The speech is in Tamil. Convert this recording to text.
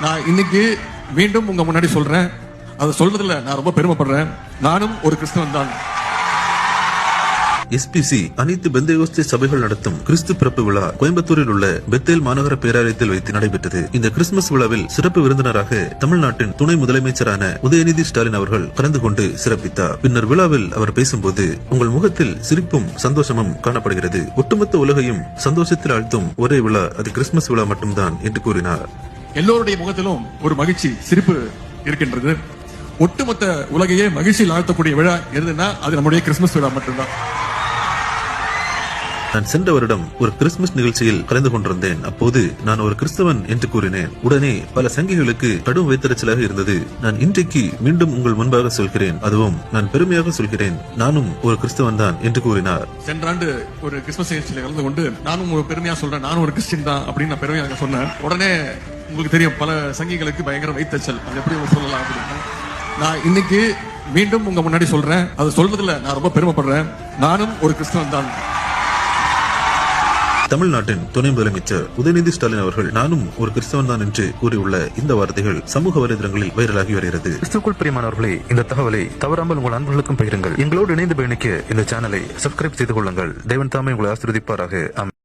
நான் இன்னைக்கு மீண்டும் உங்க முன்னாடி சொல்றேன். அதை சொல்றதுல நான் ரொம்ப பெருமைப்படுறேன். நானும் ஒரு கிறிஸ்தவன் தான். எஸ்பிசி அனைத்து பெந்தேகோஸ்தே சபைகள் நடத்தும் கிறிஸ்து பிறப்பு விழா கோயம்புத்தூரில் உள்ள பெத்தேல் மாநகர பேராலயத்தில் வைத்து நடைபெற்றது. இந்த கிறிஸ்துமஸ் விழாவில் சிறப்பு விருந்தினராக தமிழ்நாட்டின் துணை முதலமைச்சரான உதயநிதி ஸ்டாலின் அவர்கள் கலந்து கொண்டு சிறப்பித்தார். பின்னர் விழாவில் அவர் பேசும்போது, உங்கள் முகத்தில் சிரிப்பும் சந்தோஷமும் காணப்படுகிறது. ஒட்டுமொத்த உலகையும் சந்தோஷத்தில் ஆழ்த்தும் ஒரே விழா அது கிறிஸ்துமஸ் விழா மட்டும்தான் என்று கூறினார். எல்லோருடைய முகத்திலும் ஒரு மகிழ்ச்சி, சிரிப்பு இருக்கின்றது. ஒட்டுமொத்த உலகையே மகிழ்ச்சியில் ஆழ்த்தக்கூடிய விழா எதுனா அது நம்முடைய கிறிஸ்துமஸ் விழா மட்டும்தான். நான் சென்ற வருடம் ஒரு கிறிஸ்துமஸ் நிகழ்ச்சியில் கலந்து கொண்டிருந்தேன். அப்போது நான் ஒரு கிறிஸ்தவன் என்று கூறினேன். உடனே பல சங்கிகளுக்கு கடும் வைத்தறிச்சலாக இருந்தது. நான் இன்றைக்கு மீண்டும் உங்கள் முன்பாக சொல்கிறேன், அதுவும் நான் பெருமையாக சொல்கிறேன், நானும் ஒரு கிறிஸ்தவன் தான் என்று கூறினார். சென்ற ஆண்டு ஒரு கிறிஸ்துமஸ் நிகழ்ச்சியில் கலந்து கொண்டு நானும் ஒரு பெருமையா சொல்றேன், நானும் ஒரு கிறிஸ்டின் தான் அப்படின்னு நான் பெருமையாக சொன்னேன். உடனே உங்களுக்கு தெரியும், பல சங்கிகளுக்கு பயங்கர வைத்தறிச்சல். அது எப்படி சொல்லலாம் அப்படின்னு நான் இன்னைக்கு மீண்டும் உங்க முன்னாடி சொல்றேன். அதை சொல்றதுல நான் ரொம்ப பெருமைப்படுறேன். நானும் ஒரு கிறிஸ்தவன் தான். தமிழ்நாட்டின் துணை முதலமைச்சர் உதயநிதி ஸ்டாலின் அவர்கள் நானும் ஒரு கிறிஸ்தவன் தான் என்று கூறியுள்ள இந்த வார்த்தைகள் சமூக வலைதளங்களில் வைரலாகி வருகிறது. கிறிஸ்துவுக்குள் பிரியமானவர்களே, இந்த தகவலை தவறாமல் உங்கள் அன்பர்களுக்கும் பகிருங்கள். எங்களோடு இணைந்து பயணிக்க இந்த சேனலை சப்ஸ்கிரைப் செய்து கொள்ளுங்கள். தேவன் தாமே உங்களை ஆசீர்வதிப்பாராக.